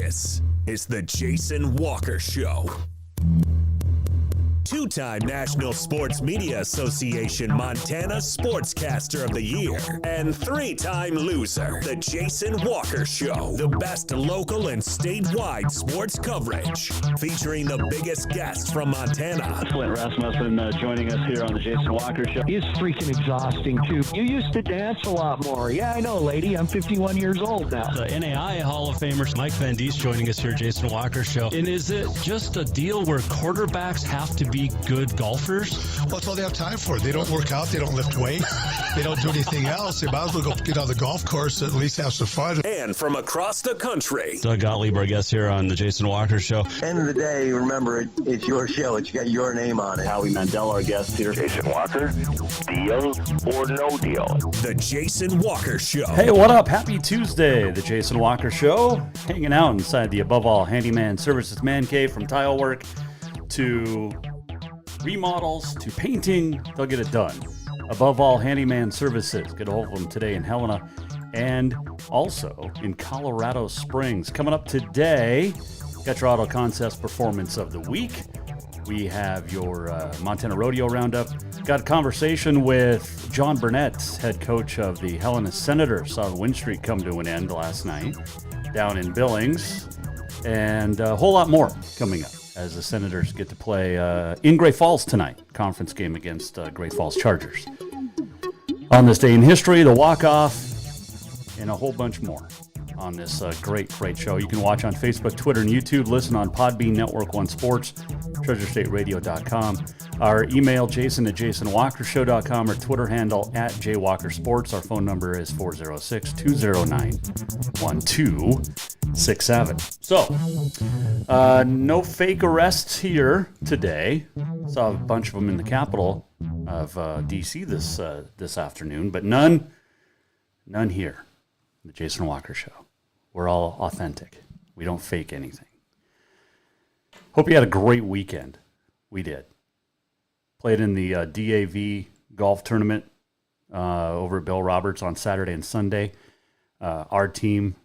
This is the Jason Walker Show. Two-time National Sports Media Association Montana Sportscaster of the Year and three-time loser, the Jason Walker Show. The best local and statewide sports coverage, featuring the biggest guests from Montana. Flint Rasmussen joining us here on the Jason Walker Show. He's freaking exhausting, too. You used to dance a lot more. Yeah, I know, lady. I'm 51 years old now. The NAI Hall of Famer Mike Van Diest joining us here, Jason Walker Show. And is it just a deal where quarterbacks have to be good golfers? Well, that's all they have time for. They don't work out. They don't lift weights. They don't do anything else. They might as well go get on the golf course and at least have some fun. And from across the country, Doug Gottlieb, our guest here on the Jason Walker Show. End of the day, remember, it's your show. It's got your name on it. Howie Mandel, our guest here. Jason Walker, deal or no deal? the Jason Walker Show. Hey, what up? Happy Tuesday. The Jason Walker Show. Hanging out inside the Above All Handyman Services Man Cave, from tile work to remodels to painting. They'll get it done. Above All Handyman Services. Get a hold of them today in Helena and also in Colorado Springs. Coming up today, got your Auto Contest Performance of the Week. We have your Montana Rodeo Roundup. Got a conversation with Jon Burnett, head coach of the Helena Senators. Saw the win streak come to an end last night down in Billings. And a whole lot more coming up as the Senators get to play in Great Falls tonight. Conference game against Great Falls Chargers. On this day in history, the walk-off, and a whole bunch more on this great show. You can watch on Facebook, Twitter, and YouTube. Listen on Podbean, Network One Sports, TreasureStateRadio.com. Our email, jason@jasonwalkershow.com. Our Twitter handle, @jwalkersports. Our phone number is 406-209-1267. So, no fake arrests here today. Saw a bunch of them in the capital of D.C. this afternoon, but none here. The Jason Walker Show. We're all authentic. We don't fake anything. Hope you had a great weekend. We did. Played in the DAV golf tournament over at Bill Roberts on Saturday and Sunday. Our team,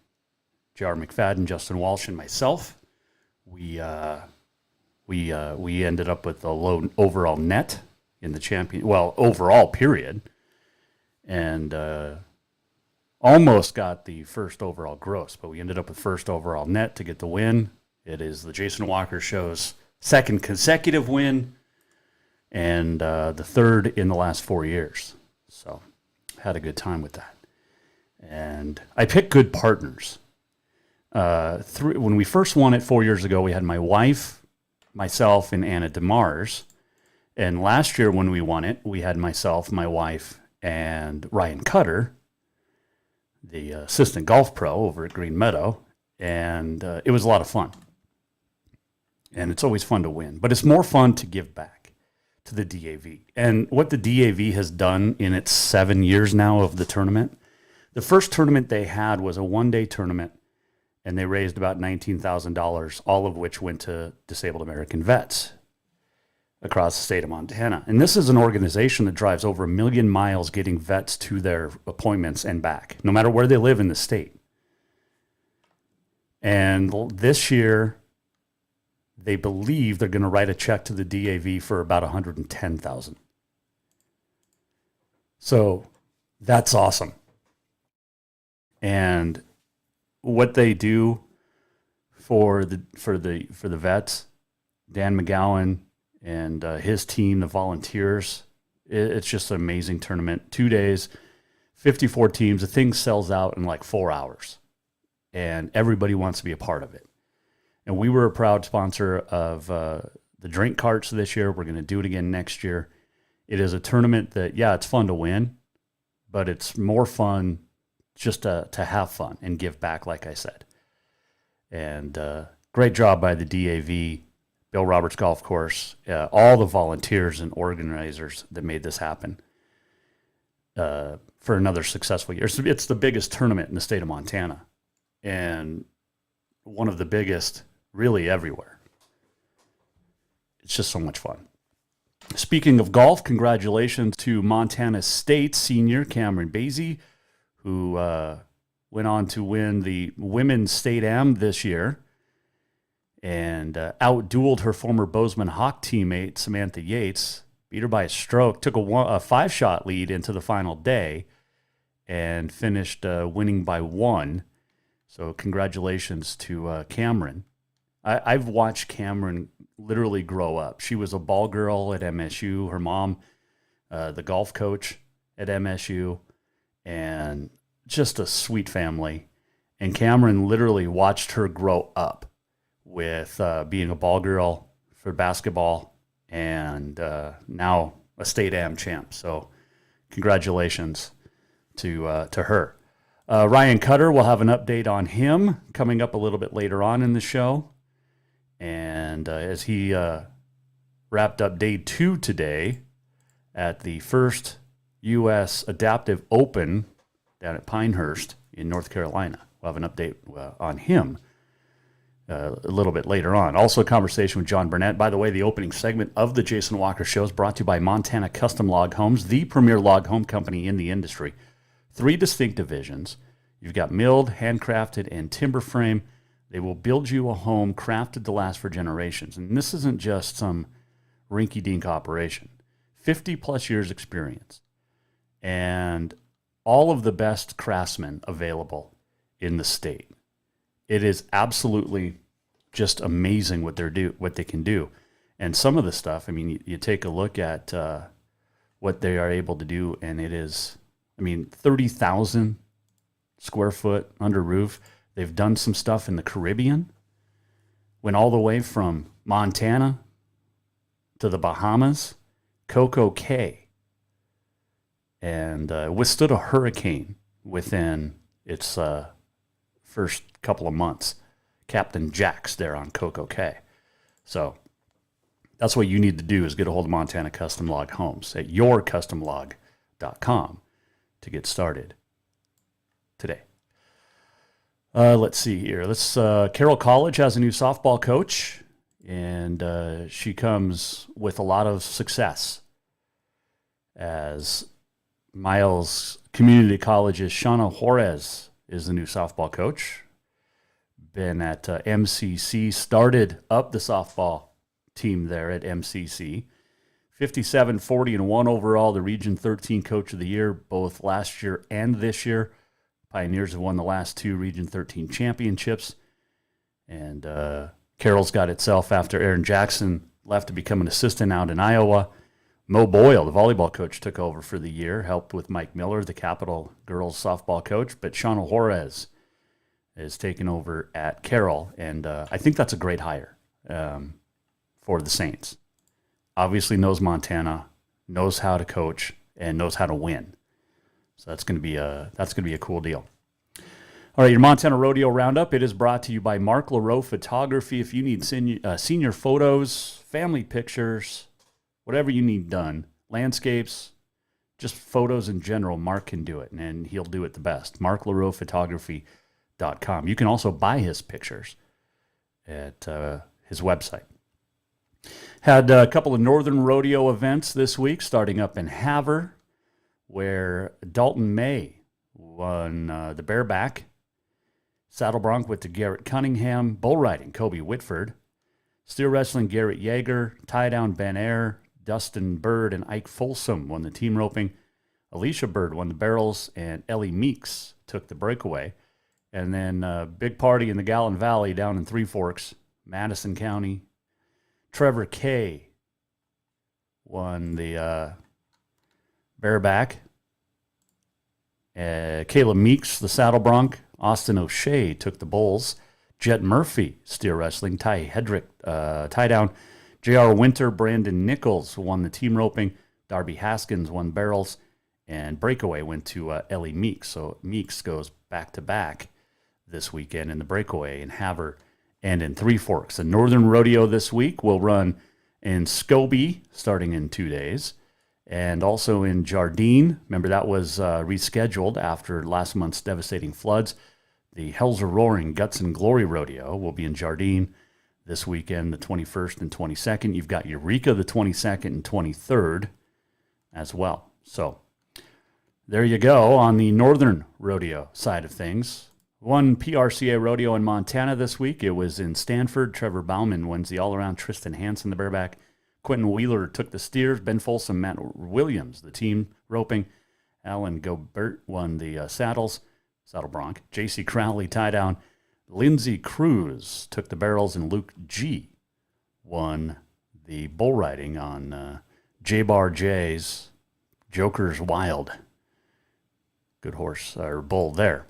J.R. McFadden, Justin Walsh, and myself, we ended up with a low overall net in the overall period, and almost got the first overall gross, but we ended up with first overall net to get the win. It is the Jason Walker Show's second consecutive win and the third in the last 4 years. So had a good time with that. And I picked good partners. When we first won it 4 years ago, we had my wife, myself, and Anna DeMars. And last year when we won it, we had myself, my wife, and Ryan Cutter, the assistant golf pro over at Green Meadow, and it was a lot of fun. And it's always fun to win, but it's more fun to give back to the DAV. And what the DAV has done in its 7 years now of the tournament, the first tournament they had was a one-day tournament, and they raised about $19,000, all of which went to disabled American vets across the state of Montana. And this is an organization that drives over 1 million miles getting vets to their appointments and back, no matter where they live in the state. And this year, they believe they're going to write a check to the DAV for about $110,000. So that's awesome. And what they do for the vets, Dan McGowan and his team, the volunteers, it's just an amazing tournament. 2 days, 54 teams. The thing sells out in like 4 hours, and everybody wants to be a part of it. And we were a proud sponsor of the drink carts this year. We're going to do it again next year. It is a tournament that, yeah, it's fun to win, but it's more fun just to have fun and give back, like I said. And great job by the DAV, Bill Roberts Golf Course, all the volunteers and organizers that made this happen for another successful year. It's the biggest tournament in the state of Montana, and one of the biggest really everywhere. It's just so much fun. Speaking of golf, congratulations to Montana State senior Cameron Basie, who went on to win the Women's State Am this year. and outdueled her former Bozeman Hawk teammate, Samantha Yates, beat her by a stroke, took a 5-shot lead into the final day, and finished winning by 1. So congratulations to Cameron. I've watched Cameron literally grow up. She was a ball girl at MSU. Her mom, the golf coach at MSU, and just a sweet family. And Cameron literally watched her grow up with being a ball girl for basketball and now a state am champ. So congratulations to her. Ryan Cutter, we'll have an update on him coming up a little bit later on in the show. And as he wrapped up day 2 today at the first U.S. Adaptive Open down at Pinehurst in North Carolina. We'll have an update on him a little bit later on. Also a conversation with Jon Burnett. By the way, the opening segment of the Jason Walker Show is brought to you by Montana Custom Log Homes, the premier log home company in the industry. 3 distinct divisions. You've got milled, handcrafted, and timber frame. They will build you a home crafted to last for generations. And this isn't just some rinky-dink operation. 50-plus years experience. And all of the best craftsmen available in the state. It is absolutely just amazing what they can do. And some of the stuff, I mean, you take a look at what they are able to do, and it is, 30,000 square foot under roof. They've done some stuff in the Caribbean, went all the way from Montana to the Bahamas, Coco Cay, and withstood a hurricane within its first couple of months. Captain Jack's there on Coco Cay. So that's what you need to do is get a hold of Montana Custom Log Homes at yourcustomlog.com to get started today. Let's see here. Carroll College has a new softball coach, and she comes with a lot of success as Miles Community College's Shauna Juarez is the new softball coach. Been at MCC, started up the softball team there at MCC. 57, 40, and 1 overall, the Region 13 Coach of the Year, both last year and this year. Pioneers have won the last 2 Region 13 championships. And Carroll's got itself after Aaron Jackson left to become an assistant out in Iowa. Mo Boyle, the volleyball coach, took over for the year, helped with Mike Miller, the Capital girls softball coach. But Shauna Juarez is taking over at Carroll, and I think that's a great hire for the Saints. Obviously knows Montana, knows how to coach, and knows how to win. So that's going to be a cool deal. All right, your Montana Rodeo Roundup. It is brought to you by Mark LaRowe Photography. If you need senior photos, family pictures, whatever you need done, landscapes, just photos in general, Mark can do it, and he'll do it the best. MarkLaRowePhotography.com. You can also buy his pictures at his website. Had a couple of Northern Rodeo events this week, starting up in Havre, where Dalton May won the bareback. Saddle bronc went to Garrett Cunningham. Bull riding, Kobe Whitford. Steer wrestling, Garrett Yeager. Tie down, Ben Eyre. Dustin Bird and Ike Folsom won the team roping. Alicia Bird won the barrels, and Ellie Meeks took the breakaway. And then big party in the Gallon Valley down in Three Forks, Madison County. Trevor Kay won the bareback. Kayla Meeks, the saddle bronc. Austin O'Shea took the bulls. Jet Murphy, steer wrestling. Ty Hedrick, tie down. J.R. Winter, Brandon Nichols won the team roping. Darby Haskins won barrels. And breakaway went to Ellie Meeks. So Meeks goes back-to-back this weekend in the breakaway in Havre and in Three Forks. The Northern Rodeo this week will run in Scobie starting in 2 days. And also in Jardine. Remember, that was rescheduled after last month's devastating floods. The Hells Are Roaring Guts and Glory Rodeo will be in Jardine this weekend, the 21st and 22nd. You've got Eureka the 22nd and 23rd as well. So there you go on the Northern Rodeo side of things. One PRCA rodeo in Montana this week. It was in Stanford. Trevor Bauman wins the all-around. Tristan Hansen, the bareback. Quentin Wheeler took the steers. Ben Folsom, Matt Williams, the team roping. Alan Gobert won the saddle bronc. J.C. Crowley tie down. Lindsey Cruz took the barrels, and Luke G. won the bull riding on J-Bar J's Joker's Wild. Good horse or bull there.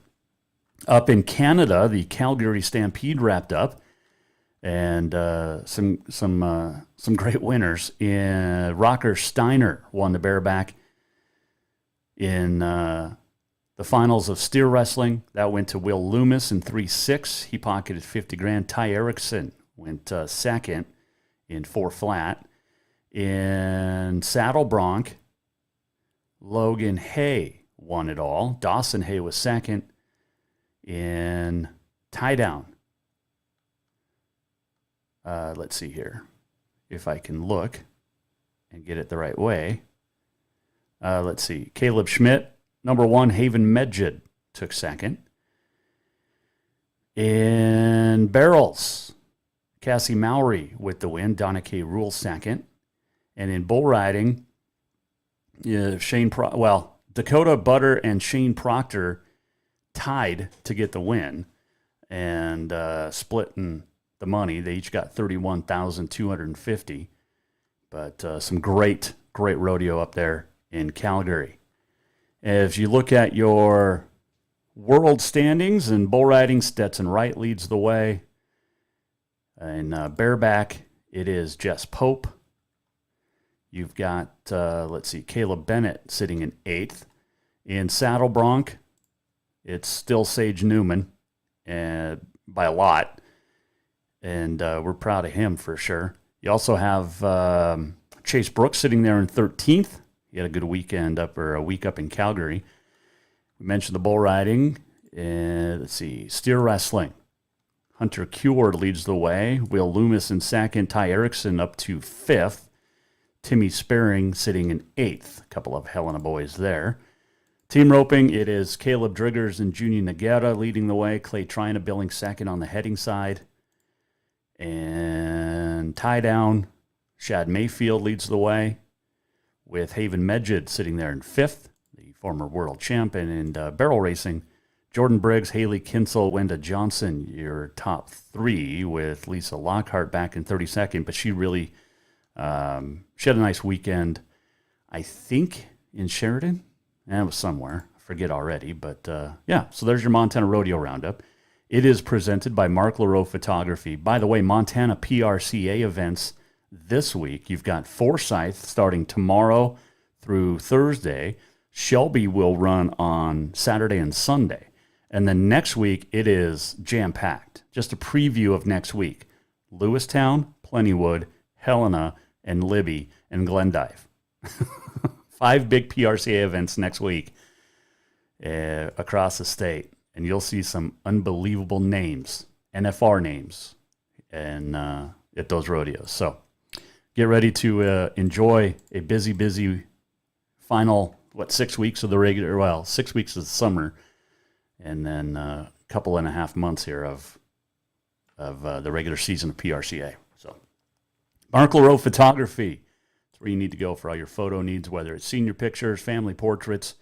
Up in Canada, the Calgary Stampede wrapped up, and some great winners. Rocker Steiner won the bareback in the finals of steer wrestling. That went to Will Loomis in 3-6. He pocketed $50,000. Ty Erickson went second in 4 flat. In saddle bronc, Logan Hay won it all. Dawson Hay was second. In tie down, let's see here if I can look and get it the right way. Let's see. Caleb Schmidt, number 1. Haven Medjid took second. In barrels, Cassie Mowry with the win. Donna K. Rule second. And in bull riding, Dakota Butter and Shane Proctor tied to get the win and splitting the money. They each got $31,250. But some great rodeo up there in Calgary. If you look at your world standings in bull riding, Stetson Wright leads the way. In bareback, it is Jess Pope. You've got, Caleb Bennett sitting in 8th. In saddle bronc, it's still Sage Newman by a lot, and we're proud of him for sure. You also have Chase Brooks sitting there in 13th. He had a good weekend a week up in Calgary. We mentioned the bull riding. Steer wrestling. Hunter Cure leads the way. Will Loomis in second. Ty Erickson up to 5th. Timmy Sparing sitting in 8th. A couple of Helena boys there. Team roping, it is Caleb Driggers and Junior Noguera leading the way. Clay Trina billing second on the heading side. And tie down, Shad Mayfield leads the way with Haven Medjid sitting there in 5th, the former world champion. And barrel racing, Jordan Briggs, Haley Kinsel, Wenda Johnson, your top 3 with Lisa Lockhart back in 32nd. But she really, she had a nice weekend, I think, in Sheridan. It was somewhere. I forget already. But, so there's your Montana Rodeo Roundup. It is presented by Mark LaRowe Photography. By the way, Montana PRCA events this week. You've got Forsyth starting tomorrow through Thursday. Shelby will run on Saturday and Sunday. And then next week, it is jam-packed. Just a preview of next week. Lewistown, Plentywood, Helena, and Libby, and Glendive. 5 big PRCA events next week across the state. And you'll see some unbelievable names, NFR names, and at those rodeos. So get ready to enjoy a busy final, 6 weeks of the regular, 6 weeks of the summer, and then a couple and a half months here of the regular season of PRCA. So Mark LaRowe Photography. Where you need to go for all your photo needs, whether it's senior pictures, family portraits,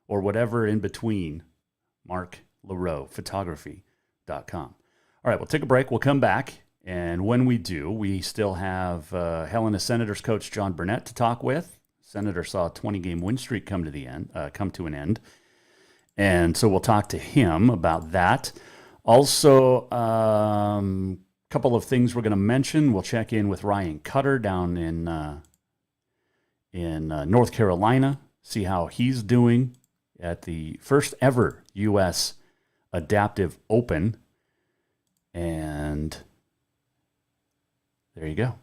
or whatever in between. MarkLaRowePhotography.com. All right, we'll take a break. We'll come back, and when we do, we still have Helena Senators coach Jon Burnett to talk with. Senator saw a 20-game win streak come to an end, and so we'll talk to him about that. Also, couple of things we're going to mention. We'll check in with Ryan Cutter down in North Carolina, see how he's doing at the first ever U.S. Adaptive Open. And there you go.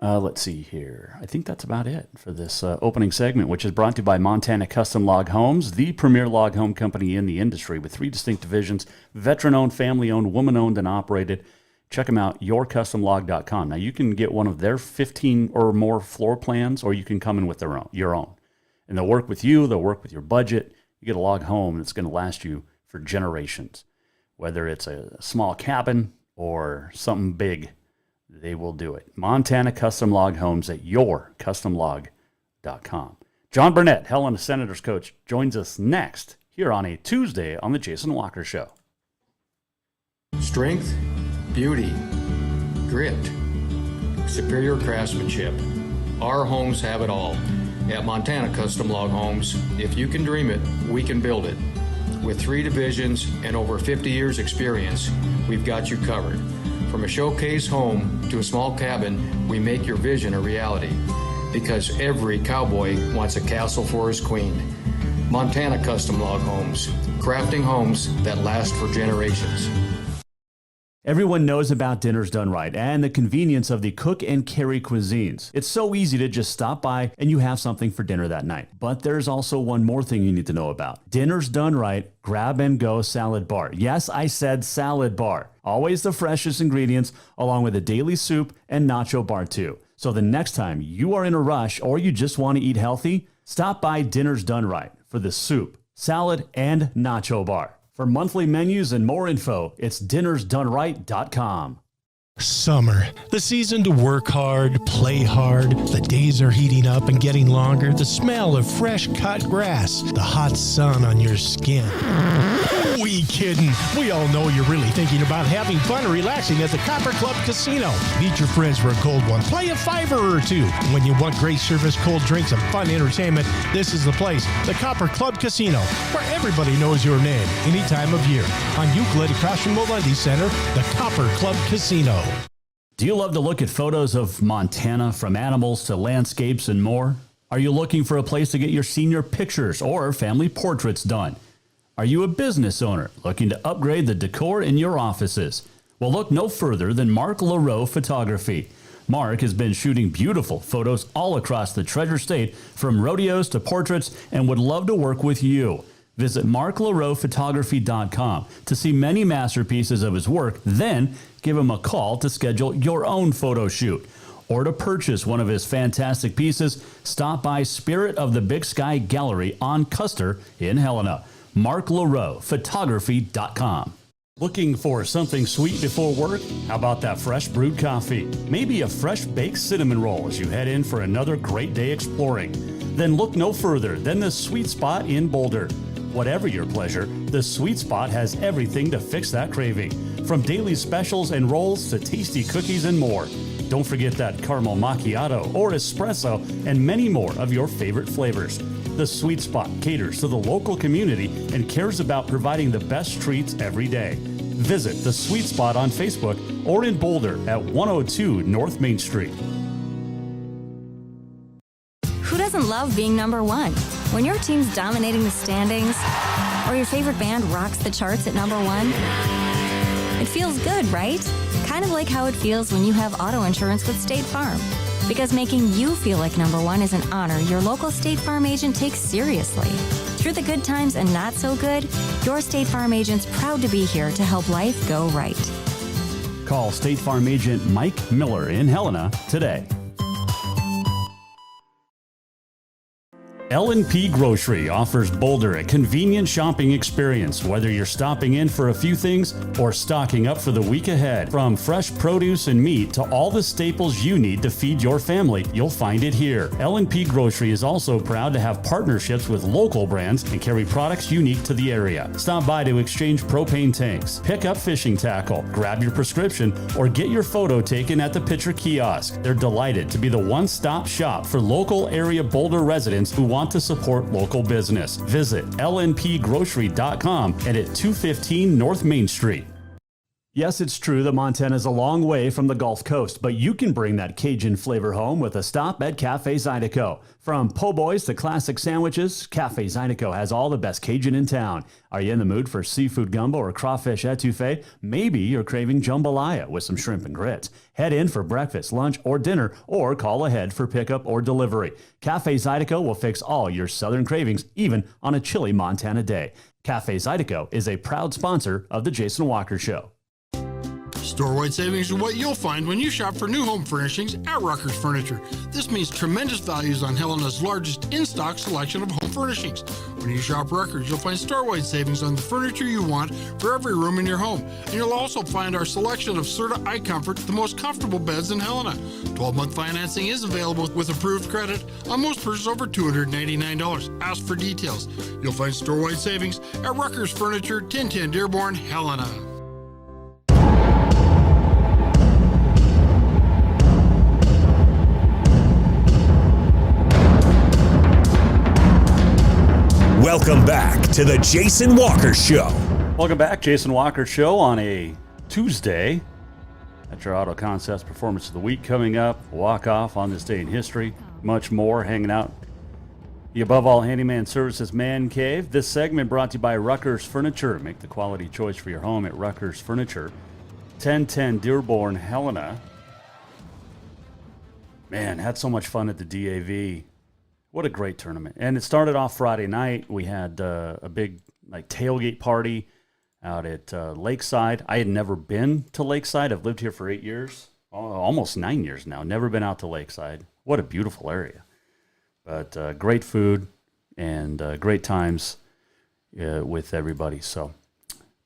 Let's see here. I think that's about it for this opening segment, which is brought to you by Montana Custom Log Homes, the premier log home company in the industry with 3 distinct divisions, veteran-owned, family-owned, woman-owned, and operated. Check them out, yourcustomlog.com. Now, you can get one of their 15 or more floor plans, or you can come in with your own. And they'll work with you. They'll work with your budget. You get a log home that's going to last you for generations. Whether it's a small cabin or something big, they will do it. Montana Custom Log Homes at yourcustomlog.com. Jon Burnett, Helena Senators coach, joins us next here on a Tuesday on the Jason Walker Show. Strength, beauty, grit, superior craftsmanship. Our homes have it all. At Montana Custom Log Homes, if you can dream it, we can build it. With 3 divisions and over 50 years experience, we've got you covered. From a showcase home to a small cabin, we make your vision a reality. Because every cowboy wants a castle for his queen. Montana Custom Log Homes, crafting homes that last for generations. Everyone knows about Dinners Done Right and the convenience of the cook and carry cuisines. It's so easy to just stop by and you have something for dinner that night. But there's also one more thing you need to know about. Dinners Done Right Grab and Go Salad Bar. Yes, I said salad bar. Always the freshest ingredients along with a daily soup and nacho bar too. So the next time you are in a rush or you just want to eat healthy, stop by Dinners Done Right for the soup, salad, and nacho bar. For monthly menus and more info, it's dinnersdoneright.com. Summer, the season to work hard, play hard. The days are heating up and getting longer. The smell of fresh cut grass, the hot sun on your skin. We kidding. We all know you're really thinking about having fun and relaxing at the Copper Club Casino. Meet your friends for a cold one. Play a $5 or $2. When you want great service, cold drinks, and fun entertainment, this is the place. The Copper Club Casino, where everybody knows your name any time of year. On Euclid across from Molendi Center, the Copper Club Casino. Do you love to look at photos of Montana, from animals to landscapes and more? Are you looking for a place to get your senior pictures or family portraits done? Are you a business owner looking to upgrade the decor in your offices? Well, look no further than Mark LaRowe Photography. Mark has been shooting beautiful photos all across the Treasure State, from rodeos to portraits, and would love to work with you. Visit marklarowephotography.com to see many masterpieces of his work, then give him a call to schedule your own photo shoot. Or to purchase one of his fantastic pieces, stop by Spirit of the Big Sky Gallery on Custer in Helena. marklarowephotography.com. Looking for something sweet before work? How about that fresh brewed coffee? Maybe a fresh baked cinnamon roll as you head in for another great day exploring. Then look no further than the Sweet Spot in Boulder. Whatever your pleasure, the Sweet Spot has everything to fix that craving. From daily specials and rolls to tasty cookies and more. Don't forget that caramel macchiato or espresso and many more of your favorite flavors. The Sweet Spot caters to the local community and cares about providing the best treats every day. Visit the Sweet Spot on Facebook or in Boulder at 102 North Main Street. Who doesn't love being number one? When your team's dominating the standings, or your favorite band rocks the charts at number one, it feels good, right? Kind of like how it feels when you have auto insurance with State Farm. Because making you feel like number one is an honor your local State Farm agent takes seriously. Through the good times and not so good, your State Farm agent's proud to be here to help life go right. Call State Farm agent Mike Miller in Helena today. L&P Grocery offers Boulder a convenient shopping experience, whether you're stopping in for a few things or stocking up for the week ahead. From fresh produce and meat to all the staples you need to feed your family, you'll find it here. L&P Grocery is also proud to have partnerships with local brands and carry products unique to the area. Stop by to exchange propane tanks, pick up fishing tackle, grab your prescription, or get your photo taken at the Pitcher Kiosk. They're delighted to be the one-stop shop for local area Boulder residents who want to support local business. Visit lnpgrocery.com and at 215 North Main Street. Yes, it's true that Montana is a long way from the Gulf Coast, but you can bring that Cajun flavor home with a stop at Cafe Zydeco. From po' boys to classic sandwiches, Cafe Zydeco has all the best Cajun in town. Are you in the mood for seafood gumbo or crawfish etouffee? Maybe you're craving jambalaya with some shrimp and grits. Head in for breakfast, lunch, or dinner, or call ahead for pickup or delivery. Cafe Zydeco will fix all your southern cravings, even on a chilly Montana day. Cafe Zydeco is a proud sponsor of The Jason Walker Show. Store-wide savings are what you'll find when you shop for new home furnishings at Rucker's Furniture. This means tremendous values on Helena's largest in-stock selection of home furnishings. When you shop Rucker's, you'll find store-wide savings on the furniture you want for every room in your home. And you'll also find our selection of Serta iComfort, the most comfortable beds in Helena. 12-month financing is available with approved credit on most purchases over $289. Ask for details. You'll find store-wide savings at Rucker's Furniture, 1010 Dearborn, Helena. Welcome back to the Jason Walker Show. Welcome back, Jason Walker Show on a Tuesday. That's your Auto Concepts Performance of the Week coming up. Walk off on this day in history. Much more hanging out. The Above All Handyman Services Man Cave. This segment brought to you by Rucker's Furniture. Make the quality choice for your home at Rucker's Furniture. 1010 Dearborn, Helena. Man, had so much fun at the DAV. What a great tournament. And it started off Friday night. We had a big tailgate party out at Lakeside. I had never been to Lakeside. I've lived here for 8 years, almost 9 years now. Never been out to Lakeside. What a beautiful area. But great food and great times with everybody. So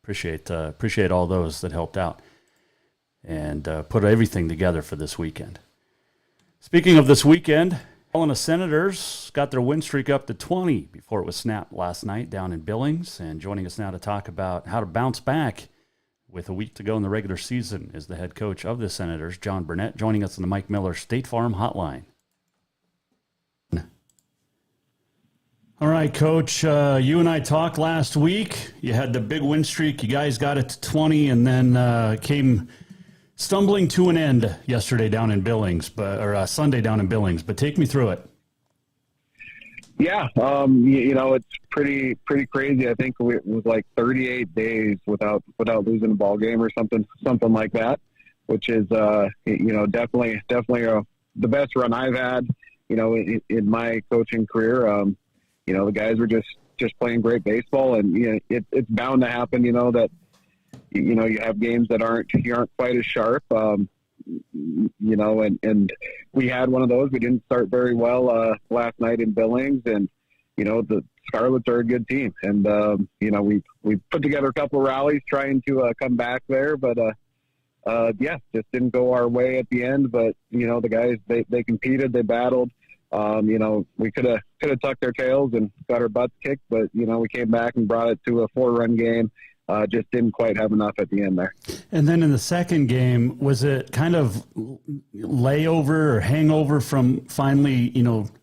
appreciate all those that helped out and put everything together for this weekend. Speaking of this weekend, Helena Senators got their win streak up to 20 before it was snapped last night down in Billings. And joining us now to talk about how to bounce back with a week to go in the regular season is the head coach of the Senators, Jon Burnett, joining us on the Mike Miller State Farm Hotline. All right, Coach, you and I talked last week. You had the big win streak. You guys got it to 20 and then came stumbling to an end yesterday down in Billings, or Sunday down in Billings. But take me through it. Yeah, it's pretty crazy. I think it was like 38 days without losing a ball game or something like that, which is definitely the best run I've had. In my coaching career. The guys were just playing great baseball, and it's bound to happen. That you have games that aren't quite as sharp. And we had one of those. We didn't start very well last night in Billings, and the Scarlets are a good team, and we put together a couple of rallies trying to come back there, but just didn't go our way at the end. But the guys they competed, they battled. We could have tucked our tails and got our butts kicked, but we came back and brought it to a 4-run game. Just didn't quite have enough at the end there. And then in the second game, was it kind of layover or hangover from finally,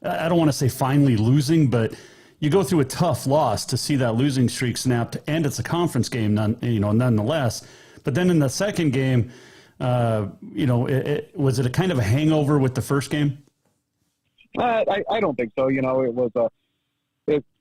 I don't want to say finally losing, but you go through a tough loss to see that losing streak snapped, and it's a conference game, nonetheless. But then in the second game, was it a kind of a hangover with the first game? I don't think so.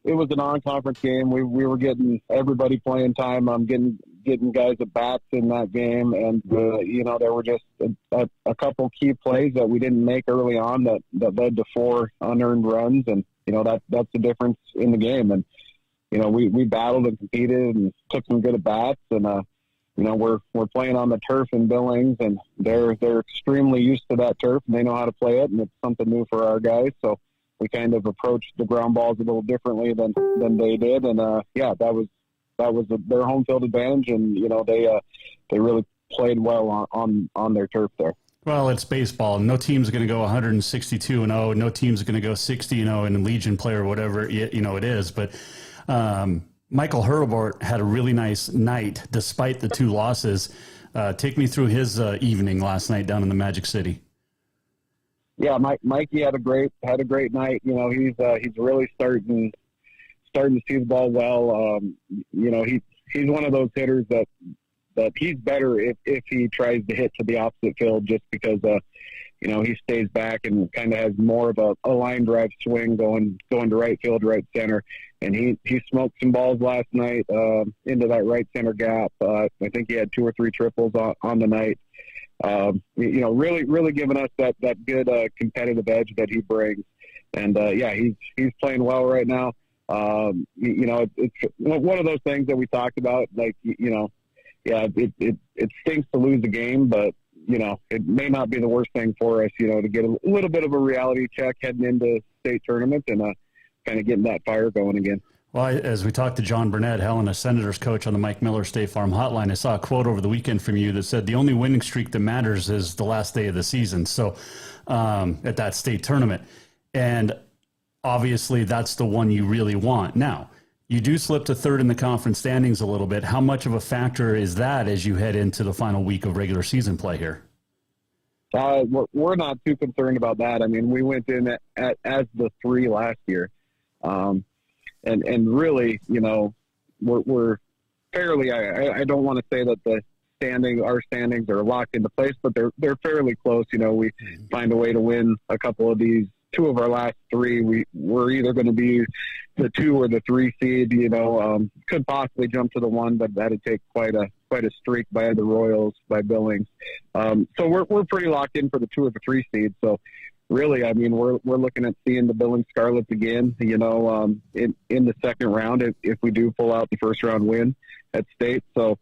It was a non-conference game. We were getting everybody playing time. Getting guys at bats in that game, and there were just a couple key plays that we didn't make early on that led to 4 unearned runs, and that's the difference in the game. And we battled and competed and took some good at bats, and we're playing on the turf in Billings, and they're extremely used to that turf, and they know how to play it, and it's something new for our guys. So we kind of approached the ground balls a little differently than they did, and that was their home field advantage, and they really played well on their turf there. Well, it's baseball. No team's going to go 162-0. No team's going to go 60-0 in Legion play or whatever it is. But Michael Hurlburt had a really nice night despite the 2 losses. Take me through his evening last night down in the Magic City. Yeah, Mikey had a great night. He's really starting to see the ball well. He's one of those hitters that he's better if he tries to hit to the opposite field, just because he stays back and kind of has more of a line drive swing going to right field, right center. And he smoked some balls last night into that right center gap. I think he had 2 or 3 triples on the night. Really giving us that good competitive edge that he brings. And he's playing well right now. It's one of those things that we talked about. Like, yeah, it stinks to lose the game, but it may not be the worst thing for us, to get a little bit of a reality check heading into state tournament and kind of getting that fire going again. Well, as we talked to Jon Burnett, Helena Senators coach on the Mike Miller State Farm Hotline, I saw a quote over the weekend from you that said the only winning streak that matters is the last day of the season. So at that state tournament, and obviously that's the one you really want. Now, you do slip to third in the conference standings a little bit. How much of a factor is that as you head into the final week of regular season play here? We're not too concerned about that. I mean, we went in as the 3 last year. And really, we're fairly, I don't want to say that our standings are locked into place, but they're fairly close. We find a way to win a couple of these. 2 of our last 3, we're either going to be the 2 or the 3 seed, could possibly jump to the 1, but that'd take quite a streak by the Royals, by Billings. So we're pretty locked in for the 2 or the 3 seed. So really, I mean, we're looking at seeing the Billings Scarlets again, in the second round if we do pull out the first round win at state. So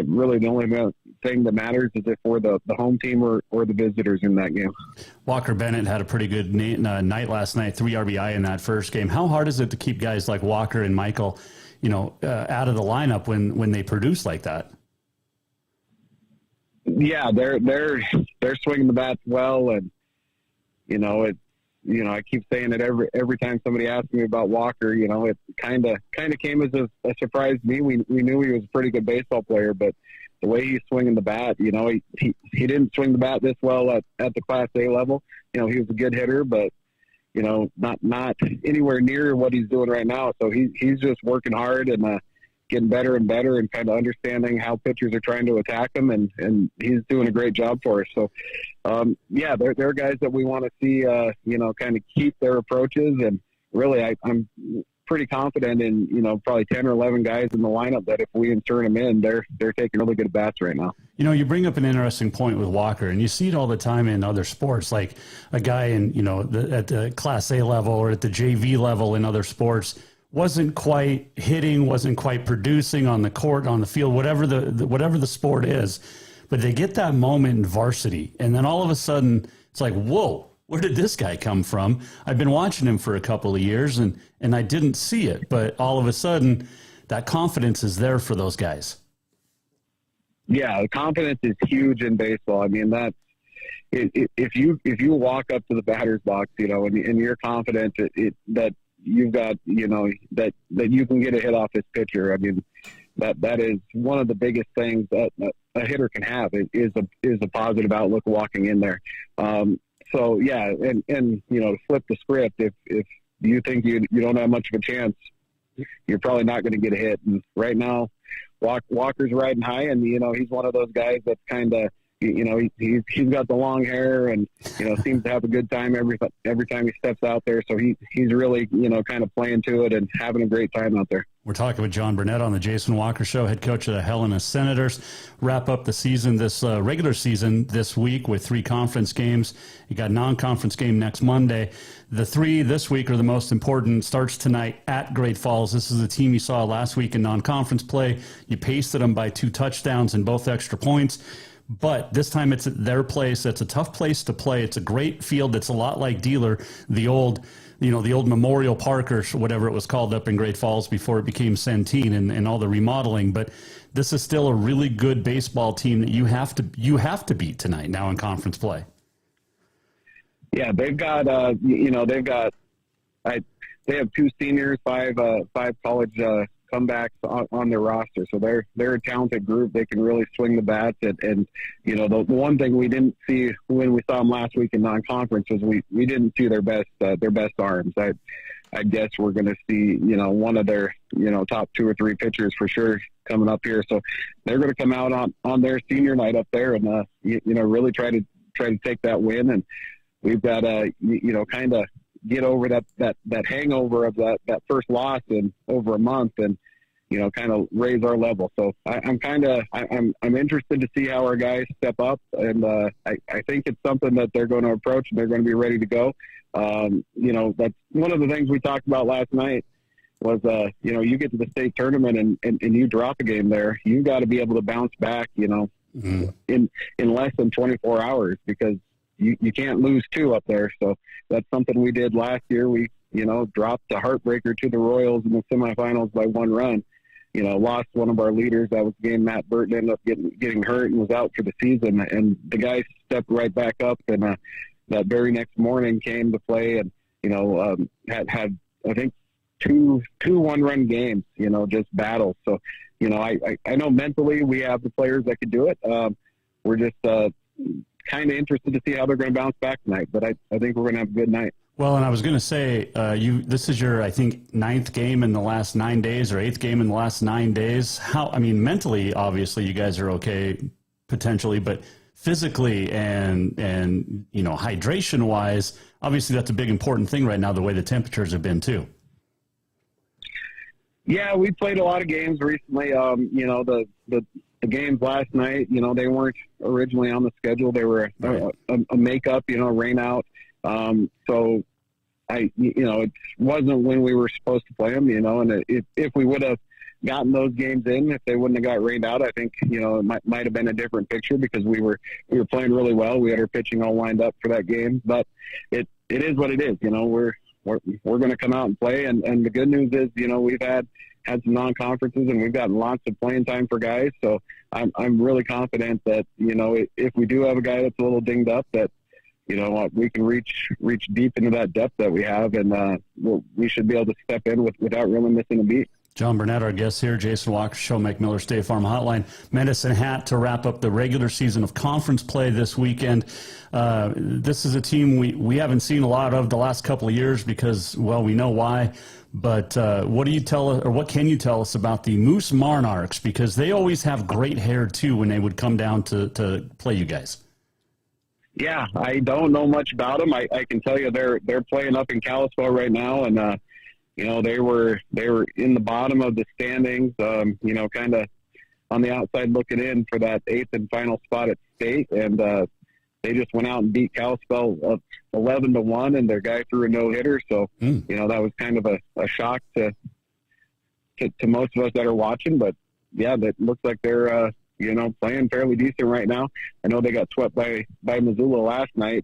really the only thing that matters is if we're the home team or the visitors in that game. Walker Bennett had a pretty good night last night, 3 RBI in that first game. How hard is it to keep guys like Walker and Michael, out of the lineup when they produce like that? Yeah, they're swinging the bats well, and I keep saying it every time somebody asks me about Walker. It kind of came as a surprise to me. We knew he was a pretty good baseball player, but the way he's swinging the bat, he didn't swing the bat this well at the Class A level. He was a good hitter, but not anywhere near what he's doing right now. So he's just working hard and getting better and better and kind of understanding how pitchers are trying to attack him, and he's doing a great job for us. So, they're guys that we want to see, kind of keep their approaches. And really, I'm pretty confident in, probably 10 or 11 guys in the lineup that if we insert them in, they're taking really good bats right now. You bring up an interesting point with Walker, and you see it all the time in other sports, like a guy in, at the Class A level or at the JV level in other sports wasn't quite hitting, wasn't quite producing on the court, on the field, whatever the sport is. But they get that moment in varsity, and then all of a sudden it's like, whoa, where did this guy come from? I've been watching him for a couple of years, and I didn't see it. But all of a sudden, that confidence is there for those guys. Yeah, confidence is huge in baseball. I mean, that's if you walk up to the batter's box, and you're confident that you've got, that you can get a hit off this pitcher. I mean, that is one of the biggest things that a hitter can have is a positive outlook walking in there. So yeah, and to flip the script, if you think you don't have much of a chance, you're probably not going to get a hit. And right now, Walker's riding high, and he's one of those guys that's kind of, he's got the long hair and seems to have a good time every time he steps out there. So he's really kind of playing to it and having a great time out there. We're talking with Jon Burnett on the Jason Walker Show, head coach of the Helena Senators. Wrap up the season, this regular season this week with 3 conference games. You got a non-conference game next Monday. The 3 this week are the most important. Starts tonight at Great Falls. This is the team you saw last week in non-conference play. You pasted them by 2 touchdowns and both extra points. But this time it's at their place. It's a tough place to play. It's a great field. It's a lot like Dealer, the old Memorial Park or whatever it was called up in Great Falls before it became Centene and all the remodeling. But this is still a really good baseball team that you have to beat tonight now in conference play. Yeah, they've got they have 2 seniors, 5 college comebacks on their roster. So they're a talented group. They can really swing the bats. And the one thing we didn't see when we saw them last week in non-conference was we didn't see their best arms. I guess we're going to see, one of their, top 2 or 3 pitchers for sure coming up here. So they're going to come out on their senior night up there and, really try to take that win. And we've got to, kind of get over that hangover of that first loss in over a month and, kind of raise our level. So I'm interested to see how our guys step up. And I think it's something that they're going to approach and they're going to be ready to go. That's one of the things we talked about last night was, you get to the state tournament and you drop a game there, you got to be able to bounce back, in less than 24 hours, because you can't lose 2 up there. So that's something we did last year. We, dropped the heartbreaker to the Royals in the semifinals by 1 run. Lost one of our leaders. That was the game Matt Burton ended up getting hurt and was out for the season. And the guy stepped right back up, and that very next morning came to play, and had I think two 1-run games. Just battles. So I know mentally we have the players that could do it. We're just kind of interested to see how they're going to bounce back tonight. But I think we're going to have a good night. Well, and I was going to say, this is your, I think, 9th game in the last 9 days, or 8th game in the last 9 days. Mentally, obviously, you guys are okay, potentially, but physically and hydration-wise, obviously that's a big important thing right now, the way the temperatures have been, too. Yeah, we played a lot of games recently. The games last night, they weren't originally on the schedule. They were a makeup, rain out. So it wasn't when we were supposed to play them, and if we would have gotten those games in, if they wouldn't have got rained out, I think, it might have been a different picture, because we were playing really well. We had our pitching all lined up for that game, but it is what it is. We're going to come out and play. And the good news is, we've had some non-conferences, and we've gotten lots of playing time for guys. So I'm really confident that, if we do have a guy that's a little dinged up, that, we can reach deep into that depth that we have, and we should be able to step in without really missing a beat. Jon Burnett, our guest here, Jason Walker Show, McMiller State Farm Hotline. Medicine Hat to wrap up the regular season of conference play this weekend. This is a team we haven't seen a lot of the last couple of years because, well, we know why. But what can you tell us about the Moose Monarchs? Because they always have great hair, too, when they would come down to play you guys. Yeah, I don't know much about them. I can tell you they're playing up in Kalispell right now, and they were in the bottom of the standings, kind of on the outside looking in for that 8th and final spot at state, and they just went out and beat Kalispell 11-1, and their guy threw a no-hitter. So that was kind of a shock to most of us that are watching. But yeah, that looks like they're playing fairly decent right now. I know they got swept by Missoula last night.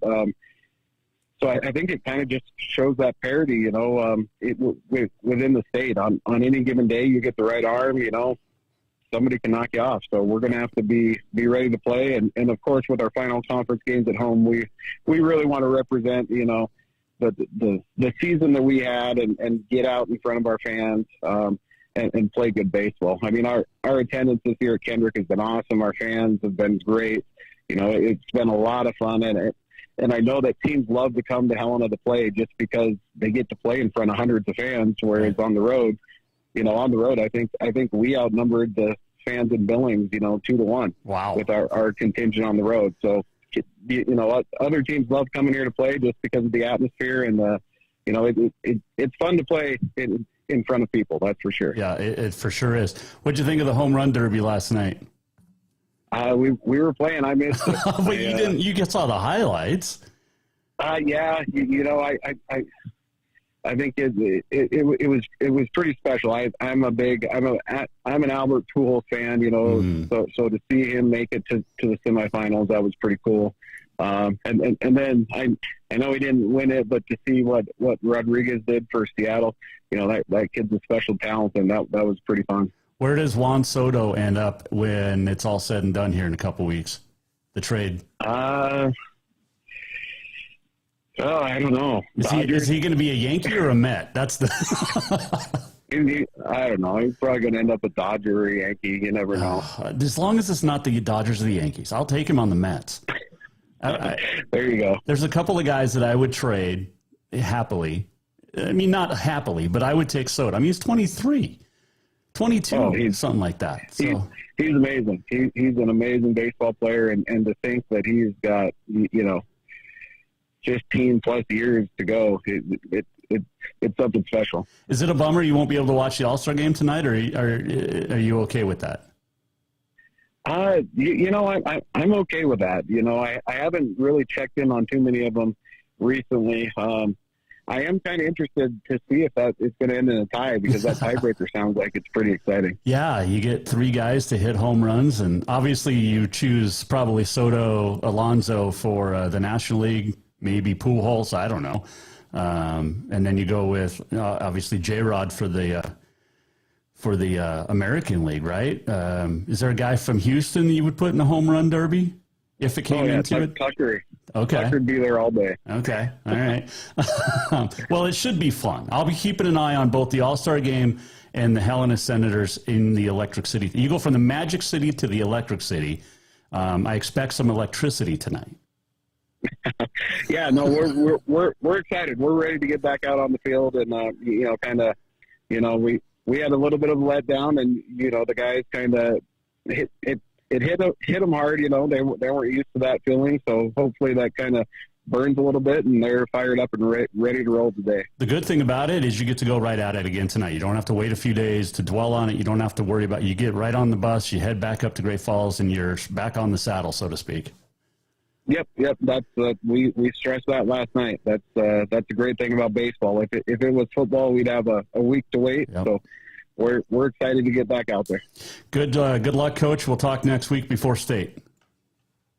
So I think it kind of just shows that parity, within the state. On any given day, you get the right arm, somebody can knock you off. So we're going to have to be ready to play. And of course, with our final conference games at home, we really want to represent, the season that we had and get out in front of our fans, and play good baseball. I mean, our attendance this year at Kendrick has been awesome. Our fans have been great. It's been a lot of fun, and I know that teams love to come to Helena to play just because they get to play in front of hundreds of fans, whereas on the road, I think we outnumbered the fans in Billings, 2-1. Wow. With our contingent on the road. So, other teams love coming here to play just because of the atmosphere, and it's fun to play in front of people, that's for sure. Yeah, it for sure is. What'd you think of the home run derby last night? We were playing. I missed it. But you didn't. You just saw the highlights. Yeah. I think it was pretty special. I'm an Albert Pujols fan. So to see him make it to the semifinals, that was pretty cool. And then I know he didn't win it, but to see what Rodriguez did for Seattle, that kid's a special talent, and that was pretty fun. Where does Juan Soto end up when it's all said and done here in a couple weeks? The trade. I don't know. Is he going to be a Yankee or a Met? That's the. I don't know. He's probably going to end up a Dodger or a Yankee. You never know. As long as it's not the Dodgers or the Yankees, I'll take him on the Mets. There you go. There's a couple of guys that I would trade happily. I mean, not happily, but I would take Soto. I mean, he's 23, 22, something like that. So he's amazing. He's an amazing baseball player, and to think that he's got 15 plus years to go, it's something special. Is it a bummer you won't be able to watch the All-Star game tonight, or are you okay with that? I'm okay with that. I haven't really checked in on too many of them recently. I am kind of interested to see if that is going to end in a tie, because that tiebreaker sounds like it's pretty exciting. Yeah, you get 3 guys to hit home runs, and obviously you choose probably Soto, Alonso for the National League, maybe Pujols, I don't know. And then you go with obviously J-Rod for the American League, right? Is there a guy from Houston that you would put in a home run derby if it came into it? Tucker. Okay. Tucker'd be there all day. Okay. All right. Well, it should be fun. I'll be keeping an eye on both the All-Star Game and the Helena Senators in the Electric City. You go from the Magic City to the Electric City. I expect some electricity tonight. Yeah, no, we're excited. We're ready to get back out on the field, and we had a little bit of a letdown, and the guys kind of hit them hard. They weren't used to that feeling, so hopefully that kind of burns a little bit, and they're fired up and ready to roll today. The good thing about it is you get to go right at it again tonight. You don't have to wait a few days to dwell on it. You don't have to worry about it. You get right on the bus, you head back up to Great Falls, and you're back on the saddle, so to speak. Yep. That's we stressed that last night. That's a great thing about baseball. If it was football, we'd have a week to wait. Yep. So we're excited to get back out there. Good luck, Coach. We'll talk next week before state.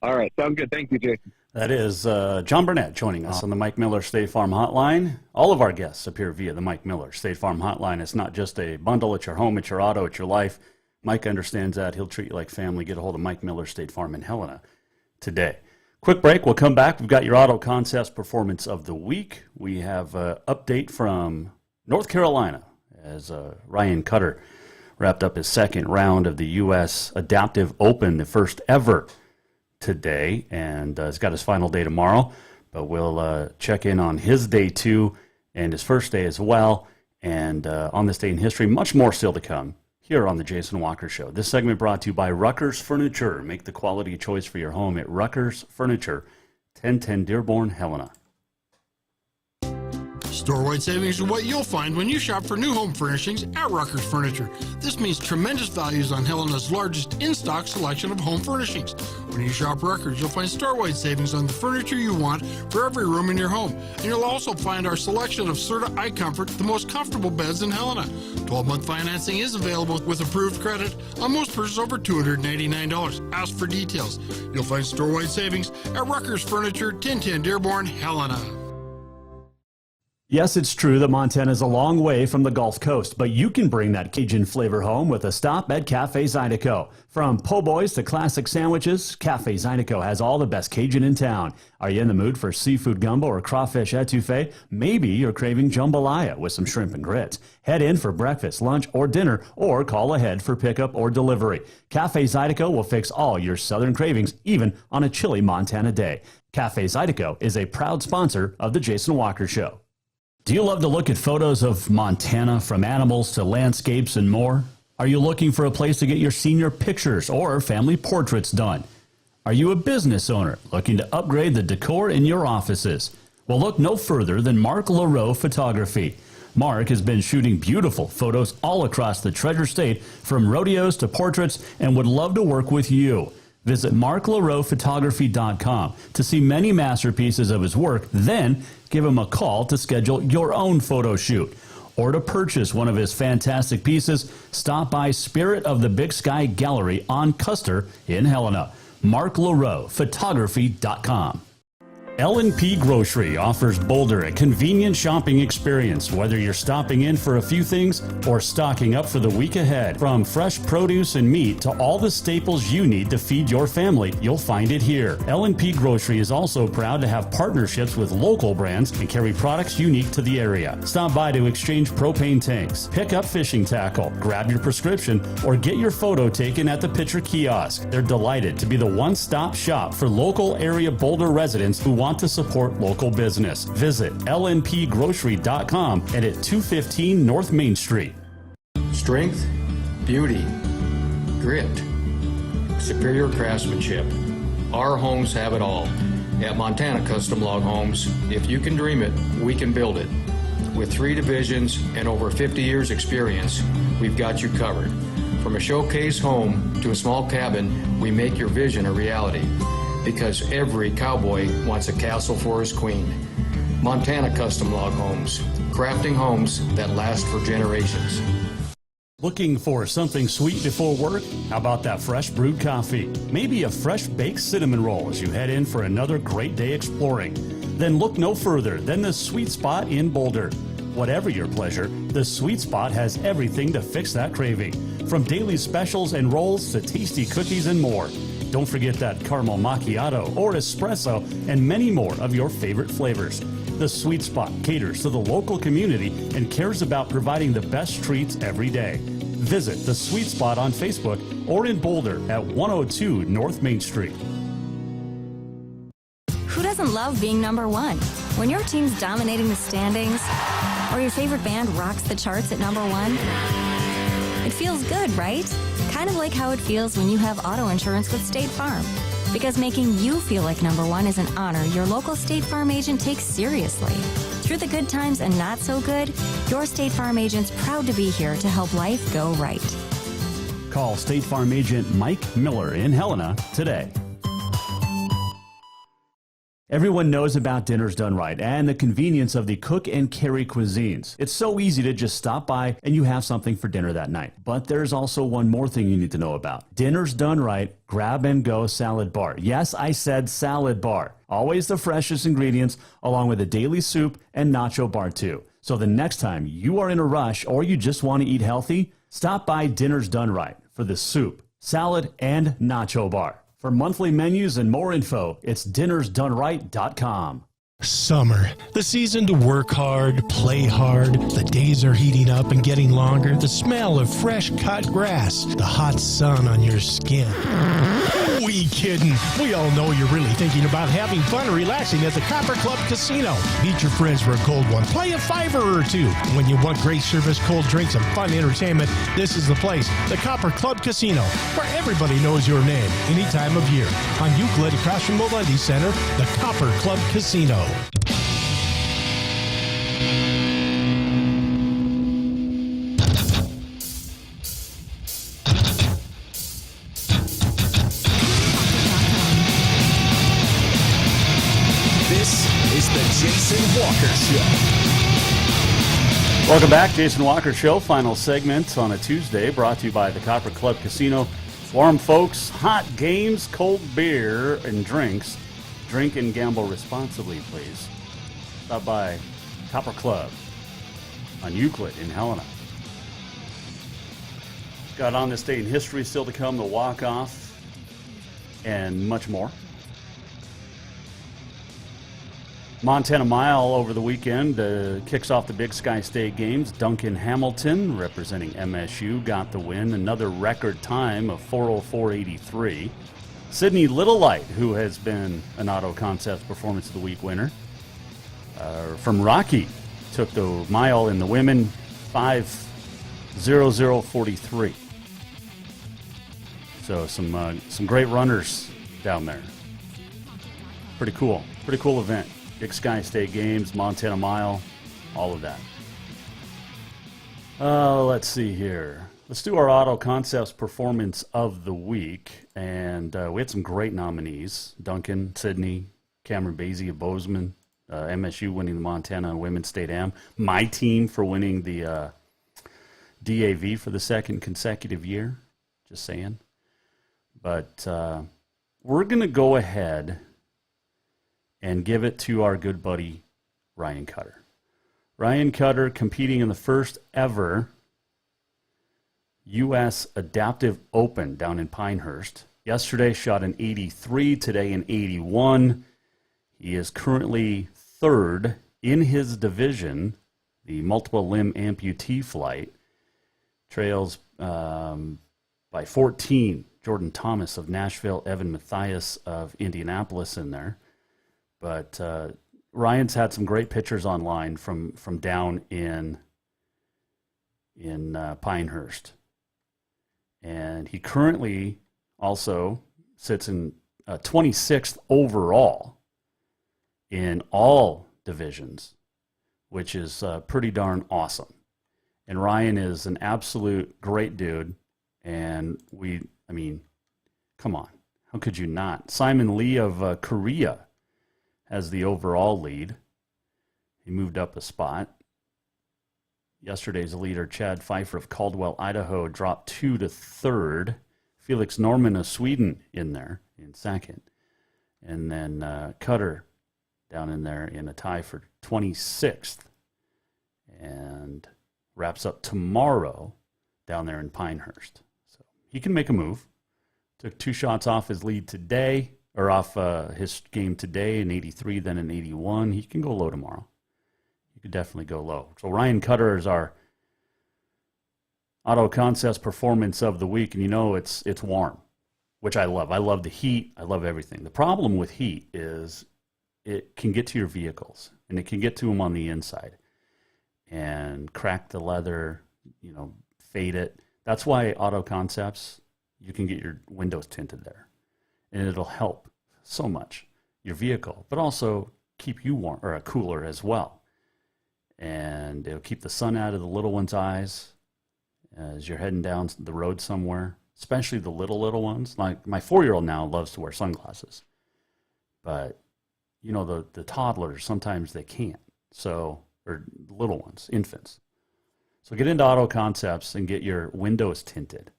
All right, sounds good. Thank you, Jason. That is Jon Burnett joining us on the Mike Miller State Farm Hotline. All of our guests appear via the Mike Miller State Farm Hotline. It's not just a bundle. It's your home. It's your auto. It's your life. Mike understands that. He'll treat you like family. Get a hold of Mike Miller State Farm in Helena today. Quick break. We'll come back. We've got your auto contest performance of the week. We have an update from North Carolina as Ryan Cutter wrapped up his second round of the U.S. Adaptive Open, the first ever today, and he's got his final day tomorrow. But we'll check in on his day 2 and his first day as well. And on this day in history, much more still to come here on the Jason Walker Show. This segment brought to you by Rucker's Furniture. Make the quality choice for your home at Rucker's Furniture, 1010 Dearborn, Helena. Store-wide savings are what you'll find when you shop for new home furnishings at Rucker's Furniture. This means tremendous values on Helena's largest in-stock selection of home furnishings. When you shop Rucker's, you'll find store-wide savings on the furniture you want for every room in your home. And you'll also find our selection of Serta iComfort, the most comfortable beds in Helena. 12-month financing is available with approved credit on most purchases over $299. Ask for details. You'll find store-wide savings at Rucker's Furniture, 1010 Dearborn, Helena. Yes, it's true that Montana is a long way from the Gulf Coast, but you can bring that Cajun flavor home with a stop at Cafe Zydeco. From po' boys to classic sandwiches, Cafe Zydeco has all the best Cajun in town. Are you in the mood for seafood gumbo or crawfish etouffee? Maybe you're craving jambalaya with some shrimp and grits. Head in for breakfast, lunch, or dinner, or call ahead for pickup or delivery. Cafe Zydeco will fix all your southern cravings, even on a chilly Montana day. Cafe Zydeco is a proud sponsor of the Jason Walker Show. Do you love to look at photos of Montana, from animals to landscapes and more? Are you looking for a place to get your senior pictures or family portraits done? Are you a business owner looking to upgrade the decor in your offices? Well, look no further than Mark LaRowe Photography. Mark has been shooting beautiful photos all across the Treasure State, from rodeos to portraits, and would love to work with you. Visit marklarowephotography.com to see many masterpieces of his work, then give him a call to schedule your own photo shoot. Or to purchase one of his fantastic pieces, stop by Spirit of the Big Sky Gallery on Custer in Helena. marklarowephotography.com. L&P Grocery offers Boulder a convenient shopping experience, whether you're stopping in for a few things or stocking up for the week ahead. From fresh produce and meat to all the staples you need to feed your family, you'll find it here. L&P Grocery is also proud to have partnerships with local brands and carry products unique to the area. Stop by to exchange propane tanks, pick up fishing tackle, grab your prescription, or get your photo taken at the Pitcher Kiosk. They're delighted to be the one-stop shop for local area Boulder residents who want to support local business. Visit lnpgrocery.com and at 215 North Main Street. Strength, beauty, grit, superior craftsmanship. Our homes have it all. At Montana Custom Log Homes, if you can dream it, we can build it. With 3 divisions and over 50 years experience, we've got you covered. From a showcase home to a small cabin, we make your vision a reality. Because every cowboy wants a castle for his queen. Montana Custom Log Homes, crafting homes that last for generations. Looking for something sweet before work? How about that fresh brewed coffee? Maybe a fresh baked cinnamon roll as you head in for another great day exploring. Then look no further than the Sweet Spot in Boulder. Whatever your pleasure, the Sweet Spot has everything to fix that craving. From daily specials and rolls to tasty cookies and more. Don't forget that caramel macchiato or espresso and many more of your favorite flavors. The Sweet Spot caters to the local community and cares about providing the best treats every day. Visit the Sweet Spot on Facebook or in Boulder at 102 North Main Street. Who doesn't love being number one? When your team's dominating the standings or your favorite band rocks the charts at number one, it feels good, right? Kind of like how it feels when you have auto insurance with State Farm. Because making you feel like number one is an honor your local State Farm agent takes seriously. Through the good times and not so good, your State Farm agent's proud to be here to help life go right. Call State Farm agent Mike Miller in Helena today. Everyone knows about Dinners Done Right and the convenience of the cook and carry cuisines. It's so easy to just stop by and you have something for dinner that night. But there's also one more thing you need to know about. Dinners Done Right Grab and Go Salad Bar. Yes, I said salad bar. Always the freshest ingredients along with a daily soup and nacho bar too. So the next time you are in a rush or you just want to eat healthy, stop by Dinners Done Right for the soup, salad, and nacho bar. For monthly menus and more info, it's dinnersdoneright.com. Summer, the season to work hard, play hard. The days are heating up and getting longer. The smell of fresh cut grass, the hot sun on your skin. We kidding. We all know you're really thinking about having fun and relaxing at the Copper Club Casino. Meet your friends for a cold one. Play a $5 or two. When you want great service, cold drinks, and fun entertainment, this is the place. The Copper Club Casino, where everybody knows your name any time of year. On Euclid, across from Molendi Center, the Copper Club Casino. This is the Jason Walker Show. Welcome back, Jason Walker Show. Final segment on a Tuesday, brought to you by the Copper Club Casino. Warm folks, hot games, cold beer, and drinks. Drink and gamble responsibly, please. Stop by Copper Club on Euclid in Helena. Got on this day in history still to come, the walk-off, and much more. Montana Mile over the weekend kicks off the Big Sky State Games. Duncan Hamilton, representing MSU, got the win. Another record time of 4:04.83. Sydney Littlelight, who has been an Auto Concepts Performance of the Week winner, from Rocky, took the mile in the women, 5:00.43. So some great runners down there. Pretty cool event. Big Sky State Games, Montana Mile, all of that. Let's see here. Let's do our Auto Concepts Performance of the Week. And we had some great nominees. Duncan, Sydney, Cameron Basie of Bozeman, MSU winning the Montana Women's State Am. My team for winning the DAV for the second consecutive year. Just saying. But we're going to go ahead and give it to our good buddy Ryan Cutter. Ryan Cutter competing in the first ever U.S. Adaptive Open down in Pinehurst. Yesterday shot an 83, today an 81. He is currently third in his division, the multiple limb amputee flight. Trails by 14, Jordan Thomas of Nashville, Evan Mathias of Indianapolis in there. But Ryan's had some great pictures online from down in Pinehurst. And he currently also sits in 26th overall in all divisions, which is pretty darn awesome. And Ryan is an absolute great dude. And come on. How could you not? Simon Lee of Korea has the overall lead. He moved up a spot. Yesterday's leader, Chad Pfeiffer of Caldwell, Idaho, dropped 2 to third. Felix Norman of Sweden in there in second. And then Cutter down in there in a tie for 26th. And wraps up tomorrow down there in Pinehurst. So he can make a move. Took 2 shots off his lead today, or off his game today in 83, then in 81. He can go low tomorrow. He could definitely go low. So Ryan Cutter is our Auto Concepts Performance of the Week, and you know it's warm, which I love. I love the heat. I love everything. The problem with heat is it can get to your vehicles, and it can get to them on the inside and crack the leather, fade it. That's why Auto Concepts, you can get your windows tinted there, and it'll help so much your vehicle, but also keep you warm or cooler as well. And it'll keep the sun out of the little one's eyes as you're heading down the road somewhere, especially the little ones. Like my 4-year-old now loves to wear sunglasses, but the toddlers, sometimes they can't. So, or little ones, infants. So get into Auto Concepts and get your windows tinted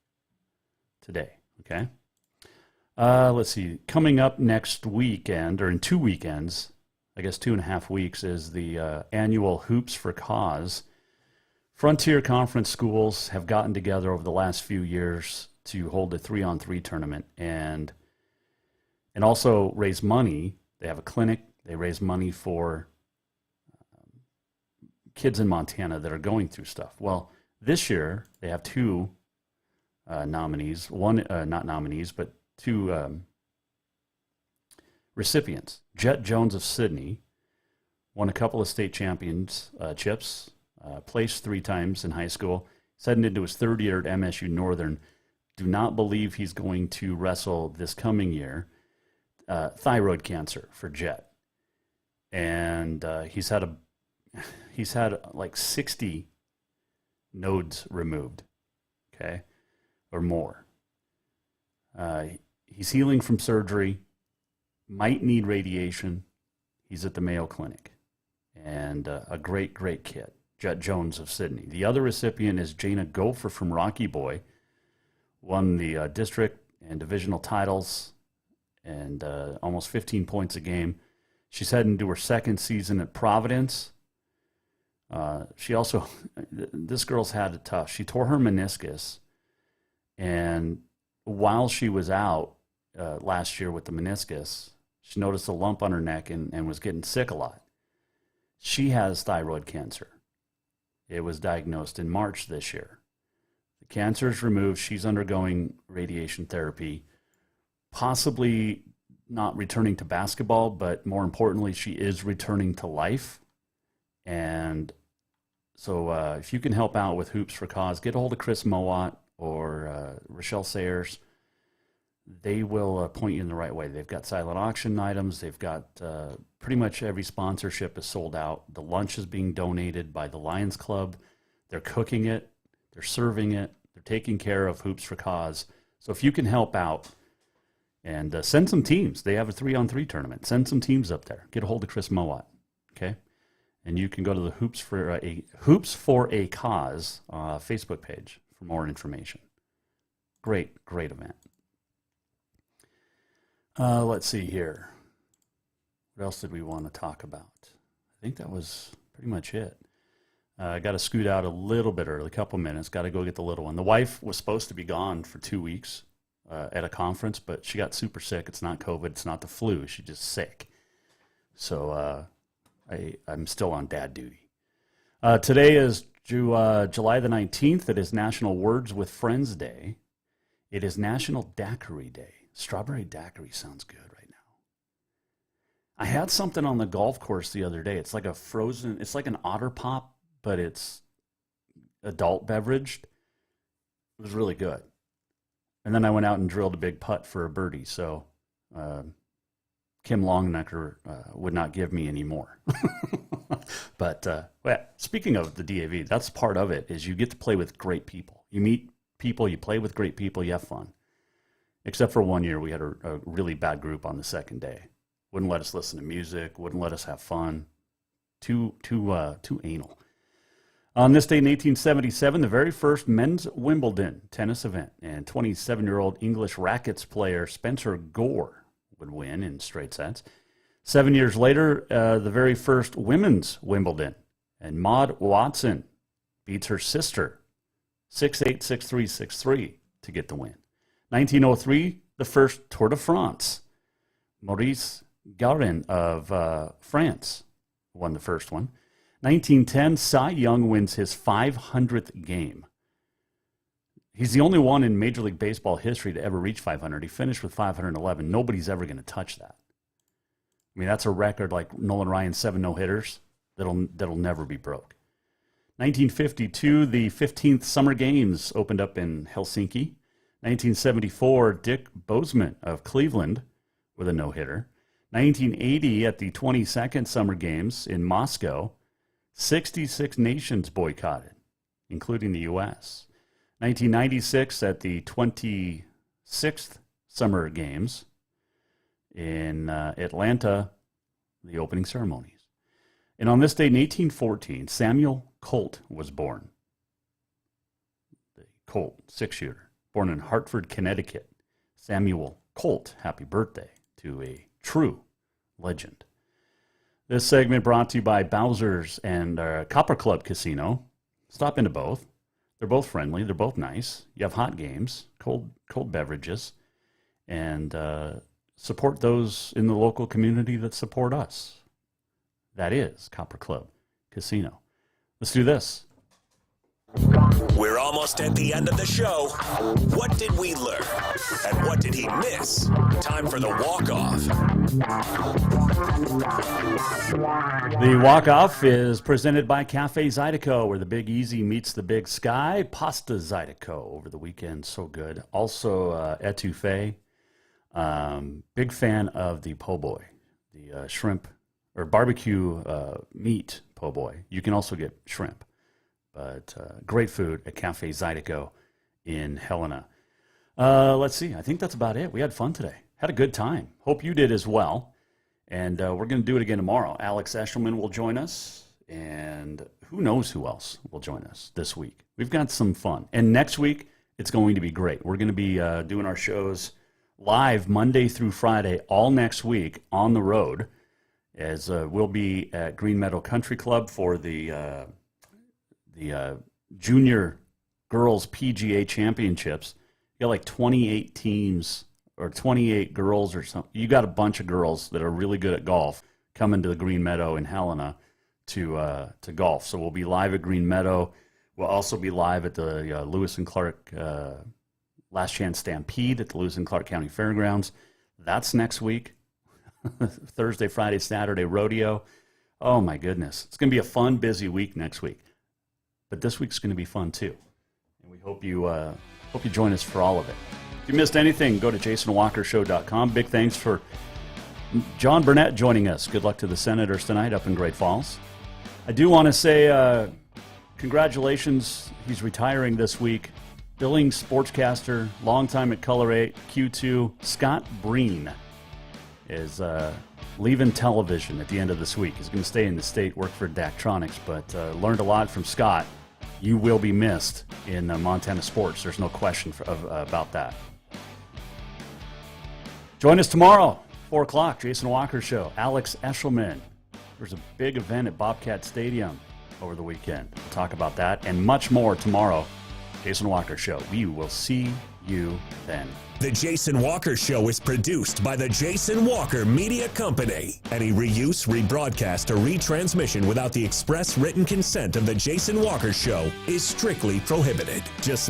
today, okay? Let's see. Coming up next weekend, or in 2 weekends, I guess 2.5 weeks, is the annual Hoops for Cause. Frontier Conference schools have gotten together over the last few years to hold a 3-on-3 tournament and also raise money. They have a clinic. They raise money for kids in Montana that are going through stuff. Well, this year they have 2 nominees. One, not nominees, but 2 recipients. Jet Jones of Sydney won a couple of state championships, placed 3 times in high school, He's heading into his 3rd year at MSU Northern. Do not believe he's going to wrestle this coming year. Thyroid cancer for Jet. And he's had like 60 nodes removed, okay, or more. He's healing from surgery, might need radiation. He's at the Mayo Clinic, and a great kid, Jet Jones of Sydney. The other recipient is Jana Gopher from Rocky Boy, won the district and divisional titles, and almost 15 points a game. She's heading to her 2nd season at Providence. She also, this girl's had it tough. She tore her meniscus, and while she was out last year with the meniscus, she noticed a lump on her neck and was getting sick a lot. She has thyroid cancer. It was diagnosed in March this year. The cancer is removed. She's undergoing radiation therapy, possibly not returning to basketball, but more importantly, she is returning to life. And so if you can help out with Hoops for Cause, get a hold of Chris Mowat or Rochelle Sayers. They will point you in the right way. They've got silent auction items. They've got pretty much every sponsorship is sold out. The lunch is being donated by the Lions Club. They're cooking it. They're serving it. They're taking care of Hoops for Cause. So if you can help out and send some teams. They have a 3-on-3 tournament. Send some teams up there. Get a hold of Chris Mowat, okay? And you can go to the Hoops for a Cause Facebook page for more information. Great event. Let's see here. What else did we want to talk about? I think that was pretty much it. I got to scoot out a little bit early, a couple minutes. Got to go get the little one. The wife was supposed to be gone for 2 weeks at a conference, but she got super sick. It's not COVID. It's not the flu. She's just sick. So I'm still on dad duty. Today is July the 19th. It is National Words with Friends Day. It is National Daiquiri Day. Strawberry daiquiri sounds good right now. I had something on the golf course the other day. It's like it's like an Otter Pop, but it's adult beveraged. It was really good. And then I went out and drilled a big putt for a birdie. So Kim Longnecker would not give me any more. But speaking of the DAV, that's part of it, is you get to play with great people. You meet people, you play with great people, you have fun. Except for 1 year, we had a really bad group on the second day. Wouldn't let us listen to music, wouldn't let us have fun. Too anal. On this day in 1877, the very first men's Wimbledon tennis event, and 27-year-old English rackets player Spencer Gore would win in straight sets. 7 years later, the very first women's Wimbledon, and Maud Watson beats her sister 6-8, 6-3, 6-3 to get the win. 1903, the first Tour de France. Maurice Garin of France won the first one. 1910, Cy Young wins his 500th game. He's the only one in Major League Baseball history to ever reach 500. He finished with 511. Nobody's ever going to touch that. I mean, that's a record like Nolan Ryan's 7 no-hitters that'll never be broke. 1952, the 15th Summer Games opened up in Helsinki. 1974, Dick Bozeman of Cleveland with a no-hitter. 1980, at the 22nd Summer Games in Moscow, 66 nations boycotted, including the U.S. 1996, at the 26th Summer Games in Atlanta, the opening ceremonies. And on this date in 1814, Samuel Colt was born. The Colt, 6-shooter, born in Hartford, Connecticut. Samuel Colt, happy birthday to a true legend. This segment brought to you by Bowser's and Copper Club Casino. Stop into both. They're both friendly. They're both nice. You have hot games, cold beverages, and support those in the local community that support us. That is Copper Club Casino. Let's do this. We're almost at the end of the show. What did we learn? And what did he miss? Time for the walk-off. The walk-off is presented by Cafe Zydeco, where the Big Easy meets the Big Sky. Pasta Zydeco over the weekend, so good. Also, etouffee. Big fan of the po' boy, the shrimp or barbecue meat po' boy. You can also get shrimp. But great food at Cafe Zydeco in Helena. Let's see. I think that's about it. We had fun today. Had a good time. Hope you did as well. And we're going to do it again tomorrow. Alex Eshelman will join us. And who knows who else will join us this week. We've got some fun. And next week, it's going to be great. We're going to be doing our shows live Monday through Friday all next week on the road. As we'll be at Green Meadow Country Club for the Junior Girls PGA Championships. You got like 28 teams or 28 girls or something. You got a bunch of girls that are really good at golf coming to the Green Meadow in Helena to golf. So we'll be live at Green Meadow. We'll also be live at the Lewis and Clark Last Chance Stampede at the Lewis and Clark County Fairgrounds. That's next week. Thursday, Friday, Saturday rodeo. Oh my goodness. It's going to be a fun, busy week next week. But this week's going to be fun too. And we hope you join us for all of it. If you missed anything, go to jasonwalkershow.com. Big thanks for Jon Burnett joining us. Good luck to the Senators tonight up in Great Falls. I do want to say congratulations. He's retiring this week. Billings sportscaster, longtime at Color 8, Q2, Scott Breen is leaving television at the end of this week. He's going to stay in the state, work for Daktronics, but learned a lot from Scott. You will be missed in Montana sports. There's no question about that. Join us tomorrow, 4 o'clock, Jason Walker Show. Alex Eshelman. There's a big event at Bobcat Stadium over the weekend. We'll talk about that and much more tomorrow. Jason Walker Show. We will see you then. The Jason Walker Show is produced by the Jason Walker Media Company. Any reuse, rebroadcast, or retransmission without the express written consent of the Jason Walker Show is strictly prohibited. Just